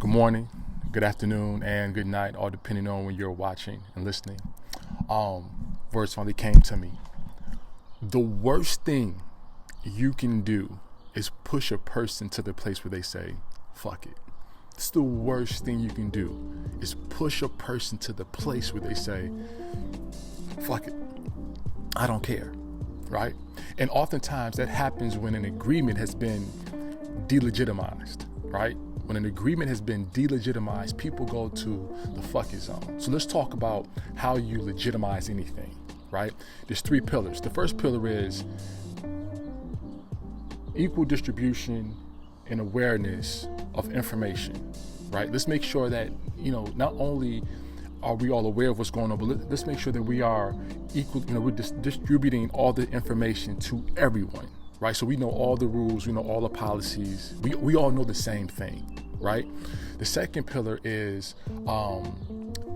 Good morning, good afternoon, and good night, all depending on when you're watching and listening. Words finally came to me. The worst thing you can do is push a person to the place where they say, fuck it. It's the worst thing you can do is push a person to the place where they say, fuck it. I don't care, right? And oftentimes that happens when an agreement has been delegitimized, right? When an agreement has been delegitimized, people go to the fuck it zone. So let's talk about how you legitimize anything, right? There's three pillars. The first pillar is equal distribution and awareness of information, right? Let's make sure that, not only are we all aware of what's going on, but let's make sure that we are equal, we're distributing all the information to everyone, right? So we know all the rules, we know all the policies, we all know the same thing, right? The second pillar is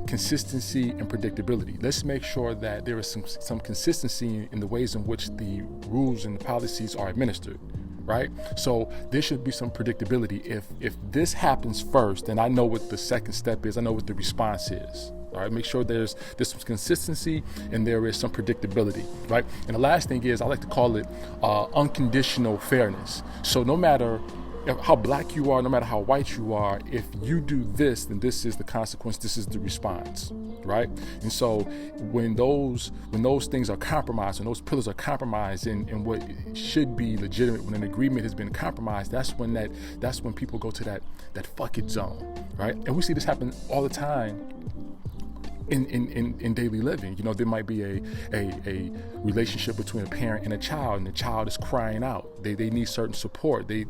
consistency and predictability. Let's make sure that there is some consistency in the ways in which the rules and the policies are administered, right? So there should be some predictability. If this happens first, then I know what the second step is, I know what the response is. All right, make sure there's some consistency and there is some predictability, right? And the last thing is, I like to call it unconditional fairness. So no matter how black you are, no matter how white you are, if you do this, then this is the consequence, this is the response, right? And so when those things are compromised, when those pillars are compromised in what should be legitimate, when an agreement has been compromised, that's when people go to that fuck it zone, right? And we see this happen all the time in daily living. There might be a relationship between a parent and a child, and the child is crying out. They need certain support. They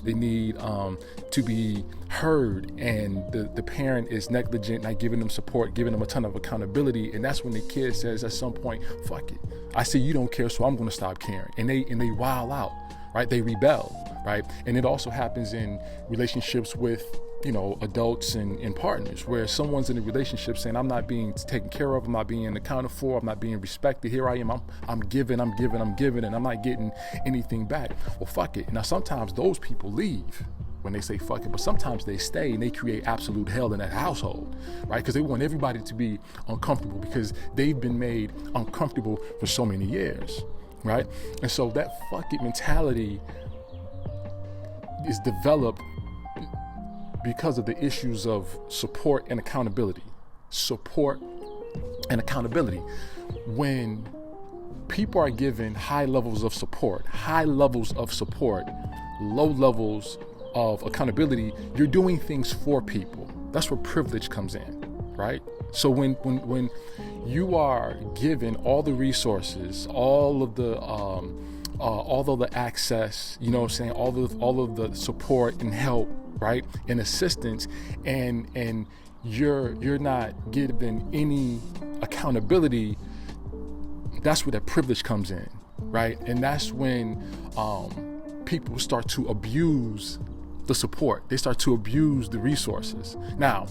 need to be heard, and the parent is negligent, not giving them support, giving them a ton of accountability. And that's when the kid says at some point, fuck it, I see you don't care, so I'm going to stop caring. And they wild out, right? They rebel, right? And it also happens in relationships with adults and partners, where someone's in a relationship saying, I'm not being taken care of, I'm not being accounted for, I'm not being respected. Here I am, I'm giving, and I'm not getting anything back. Well, fuck it. Now, sometimes those people leave when they say fuck it, but sometimes they stay and they create absolute hell in that household, right? Because they want everybody to be uncomfortable because they've been made uncomfortable for so many years, right? And so that fuck it mentality is developed because of the issues of support and accountability. When people are given high levels of support, low levels of accountability, you're doing things for people. That's where privilege comes in, right? So when you are given all the resources, all of the access, all of the support and help, right, and assistance, and you're not given any accountability, that's where that privilege comes in, right? And that's when people start to abuse the support. They start to abuse the resources. Now,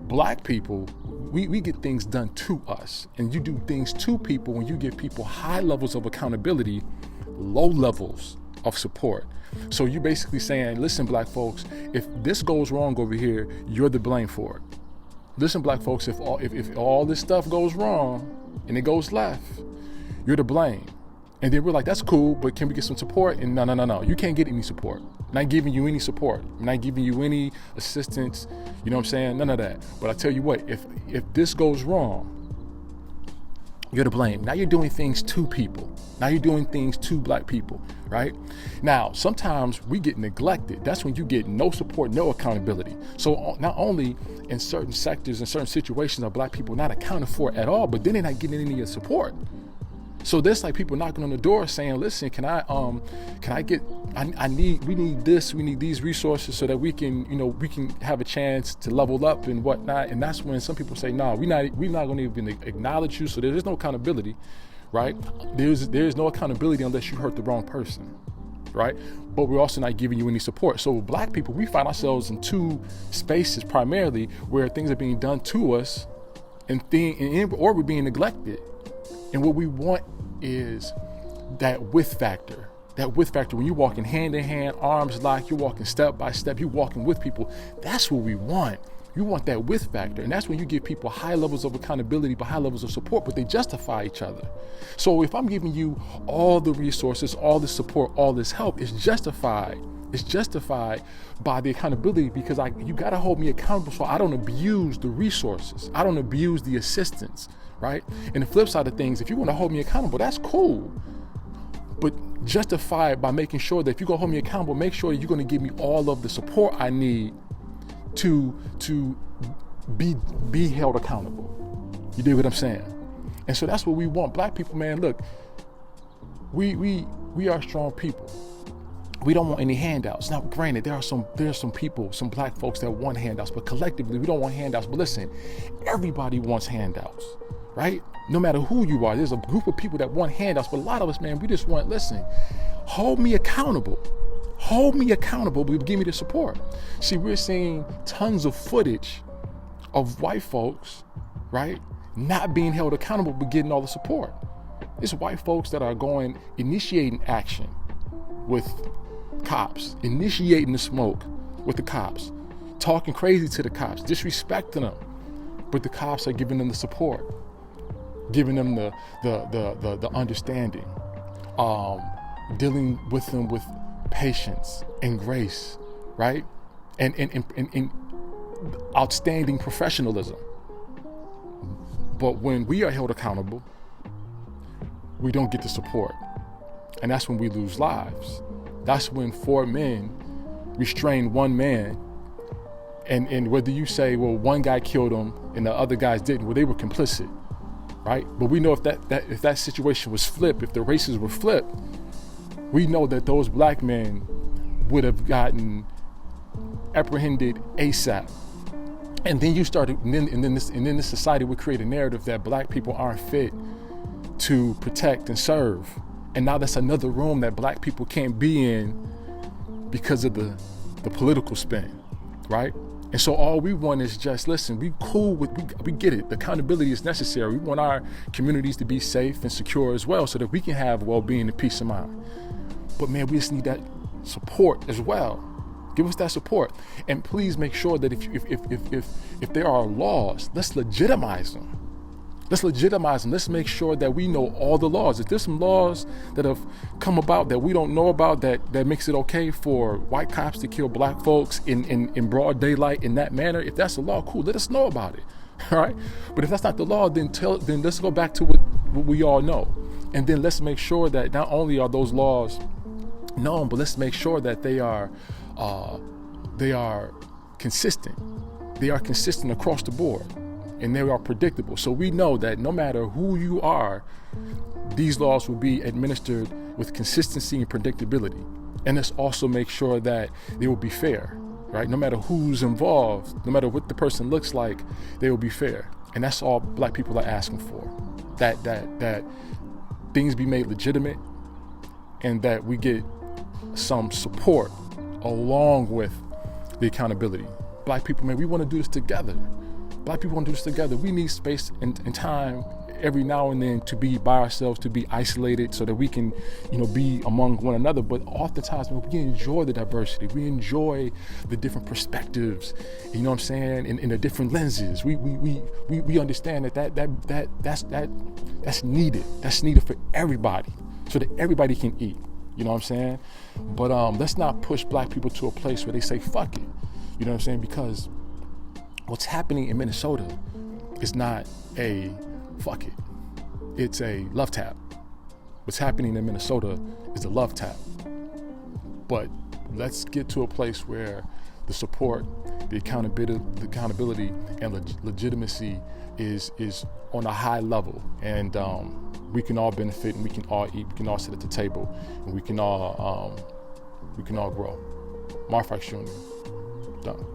black people, we get things done to us, and you do things to people when you give people high levels of accountability, low levels of support. So you're basically saying, listen, black folks, if this goes wrong over here, you're the blame for it. Listen, black folks, if all this stuff goes wrong and it goes left, you're to blame. And then we're like, that's cool, but can we get some support? And no, you can't get any support. I'm not giving you any support. I'm not giving you any assistance. You know what I'm saying? None of that. But I tell you what, if this goes wrong, you're to blame. Now you're doing things to people. Now you're doing things to black people, right? Now, sometimes we get neglected. That's when you get no support, no accountability. So not only in certain sectors and certain situations are black people not accounted for at all, but then they're not getting any support. So there's like people knocking on the door saying, listen, we need this, we need these resources so that we can have a chance to level up and whatnot. And that's when some people say, no, we're not going to even acknowledge you. So there's no accountability, right? There's no accountability unless you hurt the wrong person, right? But we're also not giving you any support. So black people, we find ourselves in two spaces primarily where things are being done to us or we're being neglected. And what we want is that with factor, That with factor, when you're walking hand in hand, arms locked, you're walking step by step, you're walking with people. That's what we want. You want that with factor. And that's when you give people high levels of accountability, but high levels of support, but they justify each other. So if I'm giving you all the resources, all the support, all this help, it's justified. It's justified by the accountability, because you got to hold me accountable so I don't abuse the resources. I don't abuse the assistance, right? And the flip side of things, if you want to hold me accountable, that's cool. But justify it by making sure that if you're going to hold me accountable, make sure you're going to give me all of the support I need to be held accountable. You dig what I'm saying? And so that's what we want. Black people, man, look, we are strong people. We don't want any handouts. Now, granted, there's some people, some black folks that want handouts, but collectively we don't want handouts. But listen, everybody wants handouts, right? No matter who you are, there's a group of people that want handouts, but a lot of us, man, we just want, listen, hold me accountable. Hold me accountable, but give me the support. See, we're seeing tons of footage of white folks, right, not being held accountable, but getting all the support. It's white folks that are initiating action with cops, initiating the smoke with the cops, talking crazy to the cops, disrespecting them, but the cops are giving them the support, giving them the understanding, dealing with them with patience and grace, right? And outstanding professionalism. But when we are held accountable, we don't get the support. And that's when we lose lives. That's when 4 men restrain 1 man. And whether you say, well, one guy killed him and the other guys didn't, well, they were complicit, right? But we know if that situation was flipped, if the races were flipped, we know that those black men would have gotten apprehended ASAP. And then you started, and then this society would create a narrative that black people aren't fit to protect and serve. And now that's another room that black people can't be in because of the political spin, right? And so all we want is just, listen, we get it. The accountability is necessary. We want our communities to be safe and secure as well so that we can have well-being and peace of mind. But man, we just need that support as well. Give us that support. And please make sure that if there are laws, let's legitimize them. Let's make sure that we know all the laws. If there's some laws that have come about that we don't know about that makes it okay for white cops to kill black folks in broad daylight in that manner, if that's the law, cool, let us know about it. All right? But if that's not the law, then let's go back to what we all know. And then let's make sure that not only are those laws known, but let's make sure that they are consistent. They are consistent across the board, and they are predictable. So we know that no matter who you are, these laws will be administered with consistency and predictability. And let's also make sure that they will be fair, right? No matter who's involved, no matter what the person looks like, they will be fair. And that's all black people are asking for. That things be made legitimate, and that we get some support along with the accountability. Black people, man, we want to do this together. Black people want to do this together. We need space and time every now and then to be by ourselves, to be isolated so that we can, be among one another. But oftentimes, man, we enjoy the diversity. We enjoy the different perspectives, you know what I'm saying, in the different lenses. We understand that's needed. That's needed for everybody so that everybody can eat. You know what I'm saying? But let's not push black people to a place where they say, fuck it. You know what I'm saying? Because what's happening in Minnesota is not a fuck it. It's a love tap. What's happening in Minnesota is a love tap. But let's get to a place where the support, the accountability and legitimacy is on a high level. And we can all benefit, and we can all eat, we can all sit at the table, and we can all grow. Marv Fox Jr. Done.